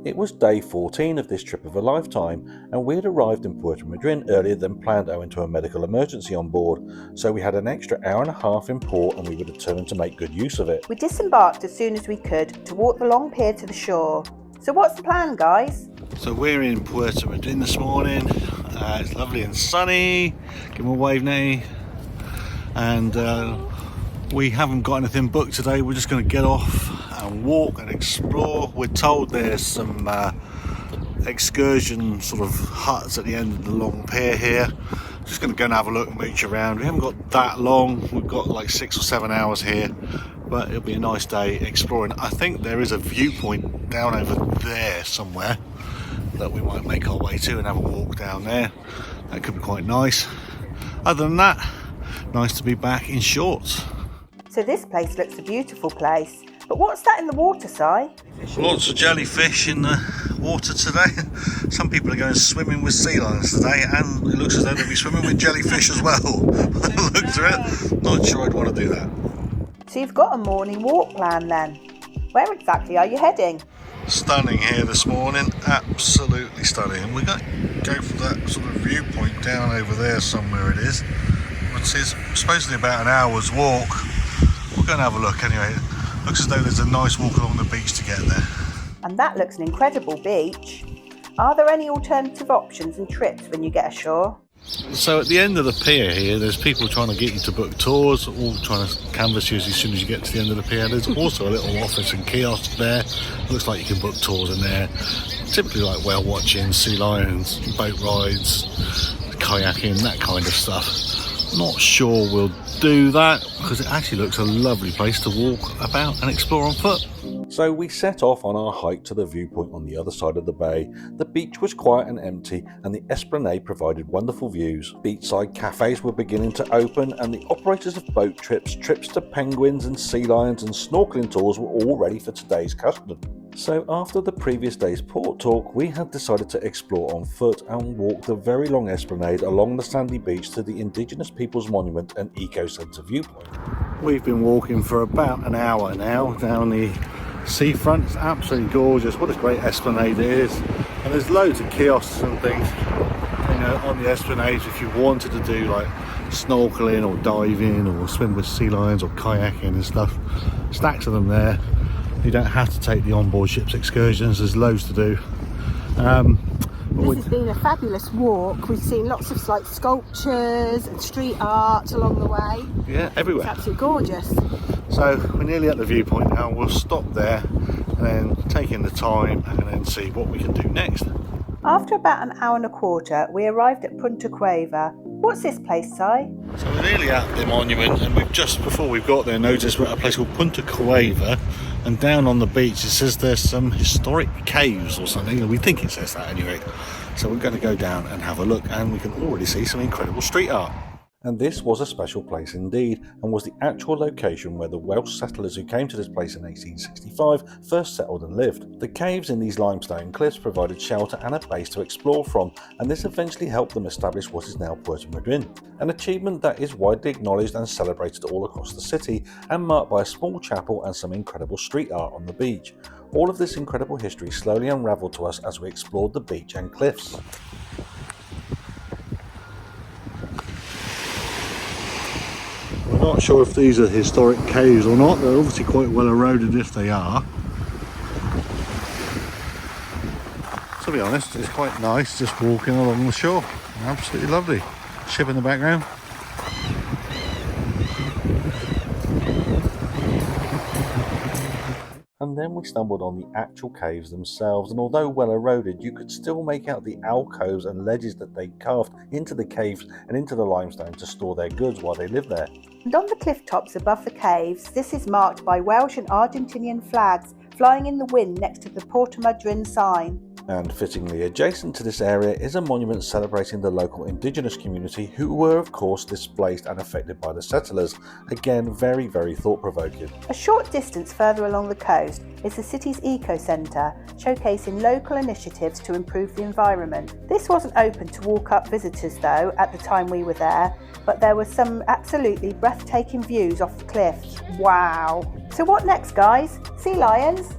It was day 14 of this trip of a lifetime, and we had arrived in Puerto Madryn earlier than planned owing to a medical emergency on board, so we had an extra hour and a half in port and we were determined to make good use of it. We disembarked as soon as we could to walk the long pier to the shore. So what's the plan, guys? So we're in Puerto Madryn this morning. It's lovely and sunny. Give them a wave, Nettie. And we haven't got anything booked today. We're just going to get off and walk and explore. We're told there's some excursion sort of huts at the end of the long pier here. Just going to go and have a look and mooch around. We haven't got that long. We've got like 6 or 7 hours here, but it'll be a nice day exploring. I think there is a viewpoint down over there somewhere that we might make our way to and have a walk down there. That could be quite nice. Other than that, nice to be back in shorts. So this place looks a beautiful place. But what's that in the water, Si? Lots of jellyfish in the water today. Some people are going swimming with sea lions today, and it looks as though they'll be swimming with jellyfish as well. Look to it. Not sure I'd want to do that. So you've got a morning walk plan then. Where exactly are you heading? Stunning here this morning, absolutely stunning. And we're going to go for that sort of viewpoint down over there somewhere it is. Which is supposedly about an hour's walk. We're going to have a look anyway. Looks as though there's a nice walk along the beach to get there. And that looks an incredible beach. Are there any alternative options and trips when you get ashore? So at the end of the pier here, there's people trying to get you to book tours, all trying to canvass you as soon as you get to the end of the pier. There's also a little office and kiosk there. It looks like you can book tours in there. Typically like whale watching, sea lions, boat rides, kayaking, that kind of stuff. Not sure we'll do that because it actually looks a lovely place to walk about and explore on foot. So we set off on our hike to the viewpoint on the other side of the bay. The beach was quiet and empty, and the esplanade provided wonderful views. Beachside cafes were beginning to open, and the operators of boat trips, trips to penguins and sea lions and snorkeling tours were all ready for today's customer. So after the previous day's port talk, we had decided to explore on foot and walk the very long esplanade along the sandy beach to the Indigenous Peoples Monument and Eco Centre viewpoint. We've been walking for about an hour now down the seafront. It's absolutely gorgeous. What a great esplanade it is. And there's loads of kiosks and things, you know, on the esplanade if you wanted to do like snorkeling or diving or swim with sea lions or kayaking and stuff. Stacks of them there. You don't have to take the onboard ships excursions, there's loads to do. This has been a fabulous walk. We've seen lots of like sculptures and street art along the way. Yeah, everywhere. It's absolutely gorgeous. So we're nearly at the viewpoint now. We'll stop there and then take in the time and then see what we can do next. After about an hour and a quarter, we arrived at Punta Cueva. What's this place, Si? So we're nearly at the monument, and we've just before we've got there noticed we're at a place called Punta Cueva, and down on the beach it says there's some historic caves or something, and we think it says that anyway. So we're going to go down and have a look, and we can already see some incredible street art. And this was a special place indeed, and was the actual location where the Welsh settlers who came to this place in 1865 first settled and lived. The caves in these limestone cliffs provided shelter and a base to explore from, and this eventually helped them establish what is now Puerto Madryn, an achievement that is widely acknowledged and celebrated all across the city, and marked by a small chapel and some incredible street art on the beach. All of this incredible history slowly unravelled to us as we explored the beach and cliffs. We're not sure if these are historic caves or not. They're obviously quite well eroded if they are. To be honest, it's quite nice just walking along the shore. Absolutely lovely. Ship in the background. And then we stumbled on the actual caves themselves, and although well eroded, you could still make out the alcoves and ledges that they carved into the caves and into the limestone to store their goods while they lived there. And on the cliff tops above the caves, this is marked by Welsh and Argentinian flags flying in the wind next to the Puerto Madryn sign. And fittingly adjacent to this area is a monument celebrating the local indigenous community who were of course displaced and affected by the settlers. Again, very, very thought-provoking. A short distance further along the coast is the city's Eco Centre, showcasing local initiatives to improve the environment. This wasn't open to walk-up visitors though at the time we were there, but there were some absolutely breathtaking views off the cliffs. Wow! So what next, guys? Sea lions?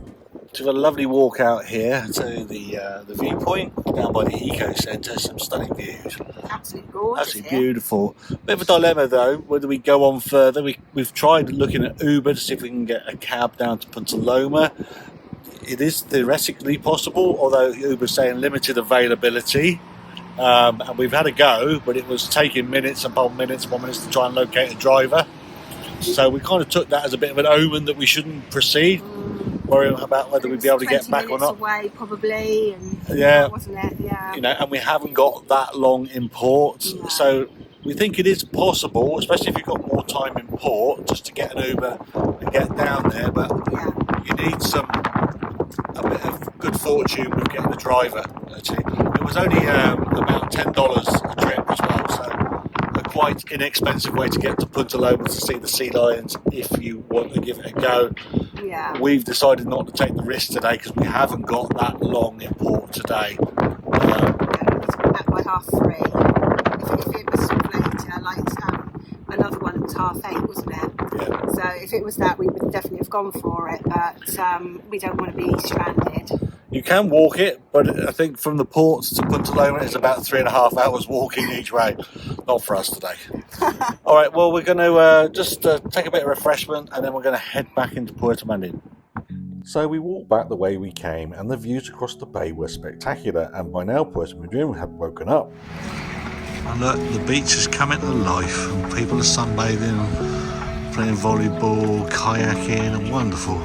So we've had a lovely walk out here to the viewpoint down by the eco centre. Some stunning views. Absolutely gorgeous. Absolutely beautiful. Bit of a dilemma though, whether we go on further. We've tried looking at Uber to see if we can get a cab down to Punta Loma. It is theoretically possible, although Uber's saying limited availability. And we've had a go, but it was taking minutes upon minutes to try and locate a driver. So we kind of took that as a bit of an omen that we shouldn't proceed, worrying about whether we'd be able to get back or not. Away, probably, and yeah, wasn't it? Yeah. You know, and we haven't got that long in port, so we think it is possible, especially if you've got more time in port, just to get an Uber and get down there. But you need a bit of good fortune with getting a driver. Actually, it was only about $10 a trip as well, so a quite inexpensive way to get to Punta Loma to see the sea lions if you want to give it a go. Yeah. We've decided not to take the risk today because we haven't got that long in port today. It's back by 3:30. If it was sort of later, like another one, it was 8:30, wasn't it? Yeah. So if it was that, we would definitely have gone for it, but we don't want to be stranded. You can walk it, but I think from the ports to Punta Loma it's about 3.5 hours walking each way. Not for us today. All right, well, we're going to just take a bit of refreshment and then we're going to head back into Puerto Madryn. So we walked back the way we came and the views across the bay were spectacular, and by now Puerto Madryn had woken up. And look, the beach is coming to life and people are sunbathing, playing volleyball, kayaking, and wonderful.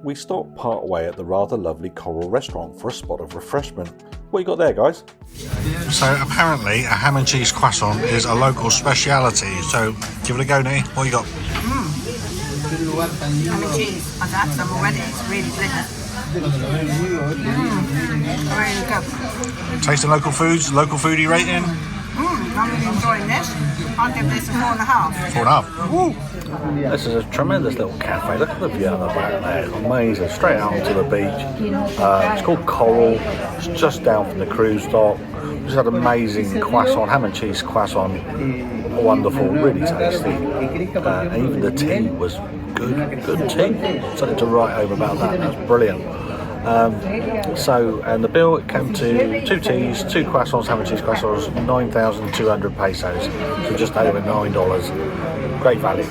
We stopped part way at the rather lovely Coral restaurant for a spot of refreshment. What you got there, guys? So apparently a ham and cheese croissant is a local speciality. So give it a go, Nate. What you got? Ham and cheese. I've had some already. It's really delicious. Really good. Tasting local foods, local foodie rating? I'm really enjoying this. I'll give this a 4.5. 4.5. Woo! This is a tremendous little cafe. Look at the view on the back there. It's amazing. Straight out onto the beach. It's called Coral. It's just down from the cruise dock. Just had amazing croissant, ham and cheese croissant. Wonderful, really tasty. And even the tea was good tea. Something to write home about that. That's brilliant. And the bill, it came to 2 teas, 2 croissants, ham and cheese croissants, 9,200 pesos, so just over $9. Great value.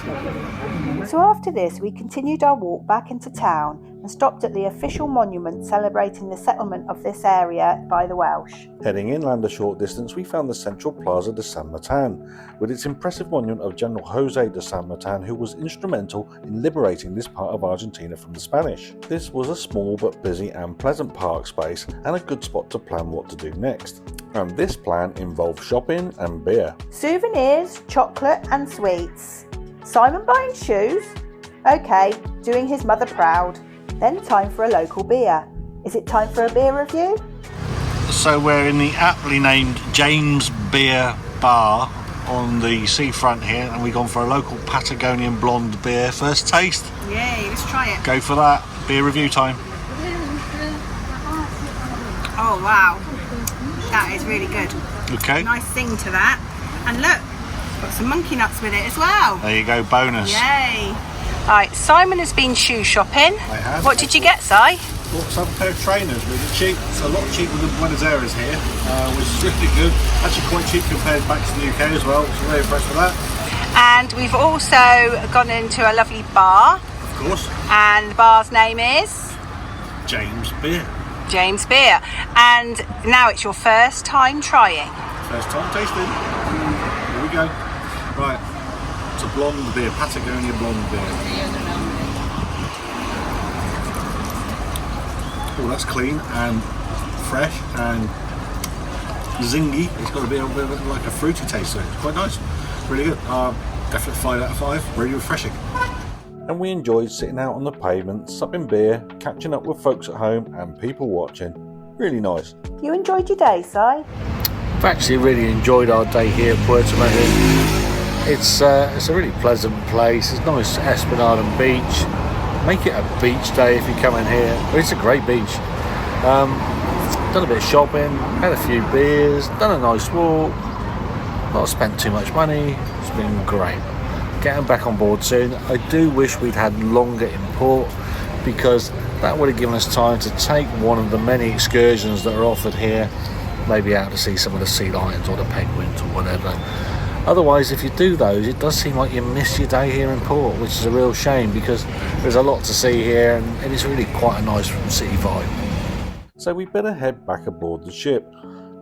So after this, we continued our walk back into town and stopped at the official monument celebrating the settlement of this area by the Welsh. Heading inland a short distance, we found the central Plaza de San Martin, with its impressive monument of General Jose de San Martin, who was instrumental in liberating this part of Argentina from the Spanish. This was a small but busy and pleasant park space, and a good spot to plan what to do next. And this plan involved shopping and beer. Souvenirs, chocolate and sweets. Simon buying shoes? Okay, doing his mother proud. Then time for a local beer. Is it time for a beer review? So we're in the aptly named James Beer Bar on the seafront here, and we've gone for a local Patagonian blonde beer. First taste? Yay, let's try it. Go for that. Beer review time. Oh wow, that is really good. Okay. Nice thing to that. And look, got some monkey nuts with it as well. There you go, bonus. Yay. Right, Simon has been shoe shopping. I have. What did you get, Si? Bought some pair of trainers, really cheap. It's a lot cheaper than Buenos Aires here, which is really good. Actually quite cheap compared back to the UK as well, so very impressed with that. And we've also gone into a lovely bar. Of course. And the bar's name is? James Beer. James Beer. And now it's your first time trying. First time tasting. Here we go. Right. It's a blonde beer, Patagonia blonde beer. Oh, that's clean and fresh and zingy. It's got a bit of like a fruity taste, so it's quite nice. Really good. Definitely 5 out of 5. Really refreshing. And we enjoyed sitting out on the pavement, supping beer, catching up with folks at home and people watching. Really nice. You enjoyed your day, Si? I've actually really enjoyed our day here at Puerto Madryn. It's a really pleasant place. It's nice Esplanade and beach. Make it a beach day if you come in here. But it's a great beach. Done a bit of shopping, had a few beers, done a nice walk. Not spent too much money. It's been great. Getting back on board soon. I do wish we'd had longer in port because That would have given us time to take one of the many excursions that are offered here, maybe out to see some of the sea lions or the penguins or whatever. Otherwise, if you do those, it does seem like you miss your day here in port, which is a real shame because there's a lot to see here and it's really quite a nice city vibe. So we better head back aboard the ship,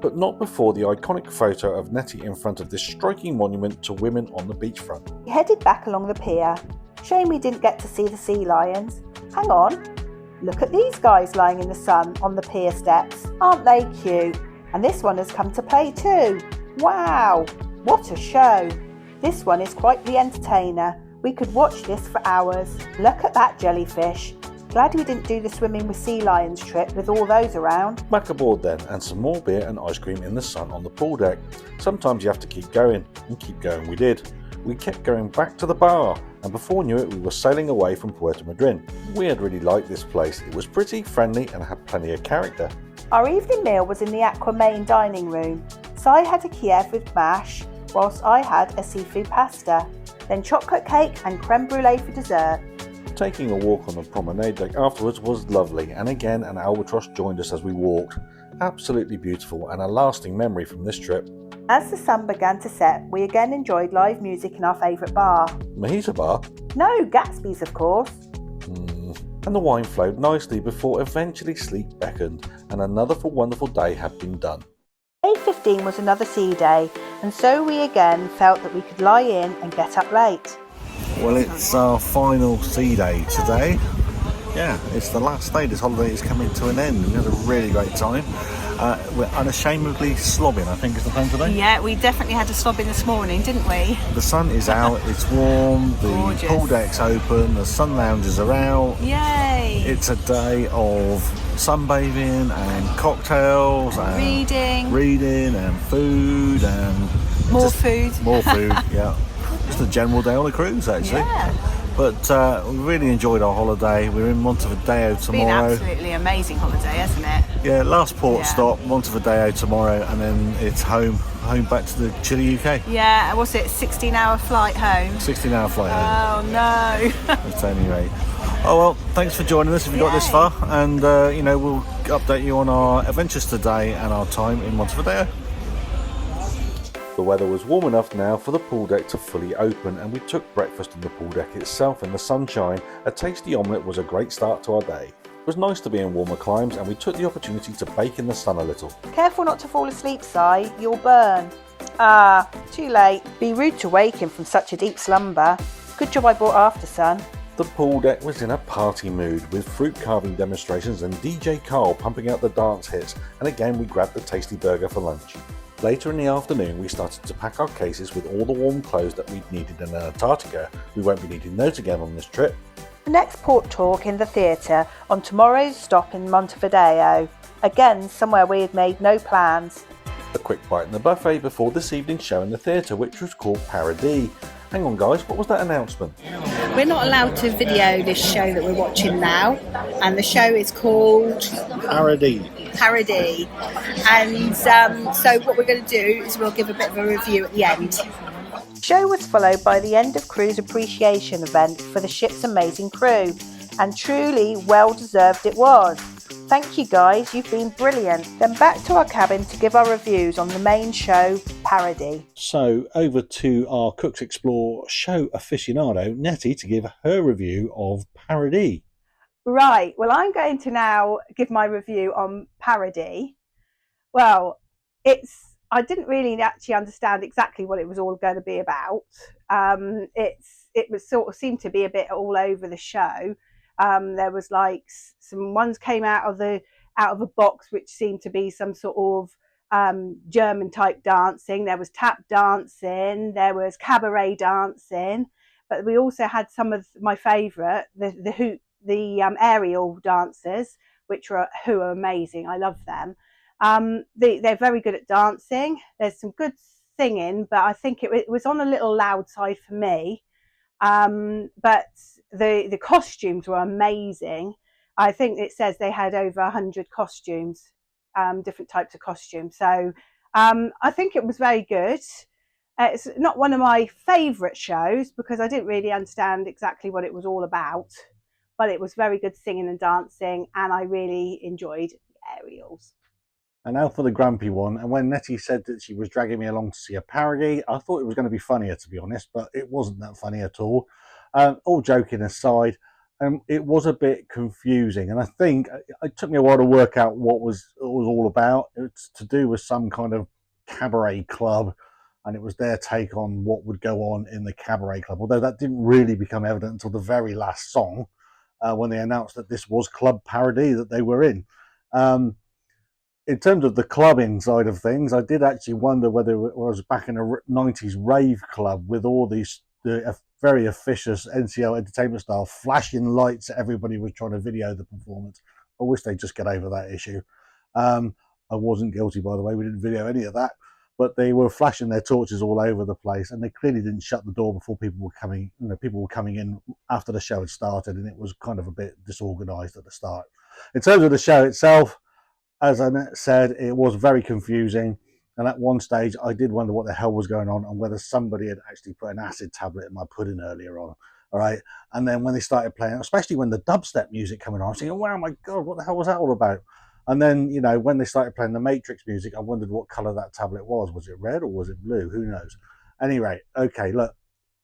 but not before the iconic photo of Nettie in front of this striking monument to women on the beachfront. We headed back along the pier. Shame we didn't get to see the sea lions. Hang on, look at these guys lying in the sun on the pier steps. Aren't they cute? And this one has come to play too. Wow, what a show. This one is quite the entertainer. We could watch this for hours. Look at that jellyfish. Glad we didn't do the swimming with sea lions trip with all those around. Back aboard then, and some more beer and ice cream in the sun on the pool deck. Sometimes you have to keep going, and keep going we did. We kept going back to the bar, and before knew it we were sailing away from Puerto Madryn. We had really liked this place. It was pretty, friendly and had plenty of character. Our evening meal was in the Aqua main dining room. Sai had a Kiev with mash, whilst I had a seafood pasta. Then chocolate cake and creme brulee for dessert. Taking a walk on the promenade deck afterwards was lovely, and again an albatross joined us as we walked. Absolutely beautiful and a lasting memory from this trip. As the sun began to set, we again enjoyed live music in our favourite bar. Mojito bar? No, Gatsby's of course. And the wine flowed nicely before eventually sleep beckoned, and another wonderful day had been done. Day 15 was another sea day, and so we again felt that we could lie in and get up late. Well, it's our final sea day today. Yeah, it's the last day. This holiday is coming to an end. We had a really great time. We're unashamedly slobbing, I think is the plan today. Yeah, we definitely had a slobbing this morning, didn't we? The sun is out, it's warm, the Gorgeous. pool deck's open, the sun lounges are out. Yay! It's a day of sunbathing and cocktails and reading and food and More food. More food, yeah. Just a general day on a cruise, actually. Yeah. But we really enjoyed our holiday. We're in Montevideo tomorrow. It's been absolutely amazing holiday, hasn't it? Yeah, last port stop, Montevideo tomorrow, and then it's home back to the chilly UK. Yeah, was it 16-hour flight home? 16-hour flight home. Oh no! At any rate. Oh well, thanks for joining us if you got this far, and we'll update you on our adventures today and our time in Montevideo. The weather was warm enough now for the pool deck to fully open, and we took breakfast on the pool deck itself in the sunshine. A tasty omelette was a great start to our day. It was nice to be in warmer climes, and we took the opportunity to bake in the sun a little. Careful not to fall asleep, Si, you'll burn. Ah, too late. Be rude to wake him from such a deep slumber. Good job I brought after sun. The pool deck was in a party mood with fruit carving demonstrations and DJ Carl pumping out the dance hits, and again we grabbed the tasty burger for lunch. Later in the afternoon we started to pack our cases with all the warm clothes that we'd needed in Antarctica. We won't be needing those again on this trip. The next port talk in the theatre on tomorrow's stop in Montevideo. Again, somewhere we had made no plans. A quick bite in the buffet before this evening's show in the theatre, which was called Paradis. Hang on guys, what was that announcement? We're not allowed to video this show that we're watching now, and the show is called Paradis. Parody. And so what we're going to do is we'll give a bit of a review at the end. The show was followed by the end of cruise appreciation event for the ship's amazing crew, and truly well deserved it was. Thank you guys, you've been brilliant. Then back to our cabin to give our reviews on the main show, Parody. So over to our Cooks Explore show aficionado, Nettie, to give her review of Paradis. Right, well I'm going to now give my review on Parody. Well, I didn't really actually understand exactly what it was all going to be about. It was sort of seemed to be a bit all over the show. There was like some ones came out of a box which seemed to be some sort of German type dancing. There was tap dancing, there was cabaret dancing, but we also had some of my favourite, the aerial dancers, who are amazing. I love them. They're very good at dancing. There's some good singing, but I think it was on a little loud side for me. But the costumes were amazing. I think it says they had over 100 costumes, different types of costumes. So I think it was very good. It's not one of my favourite shows because I didn't really understand exactly what it was all about. but it was very good singing and dancing, and I really enjoyed the aerials. And now for the grumpy one. And when Nettie said that she was dragging me along to see a parody, I thought it was going to be funnier, to be honest, but it wasn't that funny at all. All joking aside, it was a bit confusing. And I think it took me a while to work out what it was all about. It's to do with some kind of cabaret club, and it was their take on what would go on in the cabaret club. Although that didn't really become evident until the very last song, when they announced that this was club parody that they were in. In terms of the clubbing side of things, I did actually wonder whether it was back in a 90s rave club with all these very officious NCL entertainment style flashing lights at everybody was trying to video the performance. I wish they'd just get over that issue. I wasn't guilty, by the way. We didn't video any of that. But they were flashing their torches all over the place, and they clearly didn't shut the door before people were coming. People were coming in after the show had started, and it was kind of a bit disorganized at the start. In terms of the show itself, as Annette said, it was very confusing. And at one stage, I did wonder what the hell was going on and whether somebody had actually put an acid tablet in my pudding earlier on. All right. And then when they started playing, especially when the dubstep music coming on, I was thinking, wow, my God, what the hell was that all about? And then, when they started playing the Matrix music, I wondered what color that tablet was. Was it red or was it blue? Who knows? Anyway, okay, look,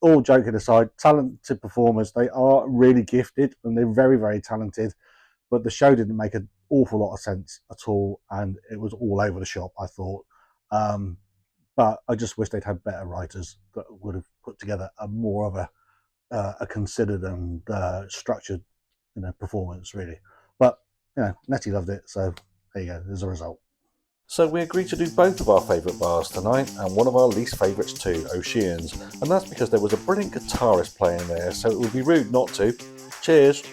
all joking aside, talented performers. They are really gifted and they're very, very talented. But the show didn't make an awful lot of sense at all, and it was all over the shop, I thought. But I just wish they'd had better writers that would have put together a more of a considered and structured, performance, really. But Nettie loved it, so there you go. There's a result. So we agreed to do both of our favourite bars tonight, and one of our least favourites too, O'Shea's, and that's because there was a brilliant guitarist playing there, so it would be rude not to. Cheers.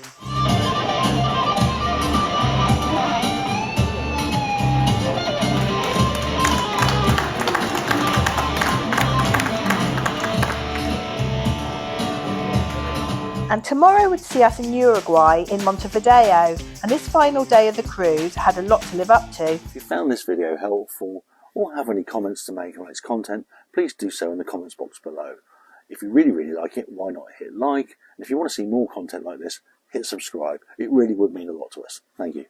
And tomorrow would see us in Uruguay in Montevideo, and this final day of the cruise had a lot to live up to. If you found this video helpful or have any comments to make on its content, please do so in the comments box below. If you really, really like it, why not hit like? And if you want to see more content like this, hit subscribe. It really would mean a lot to us. Thank you.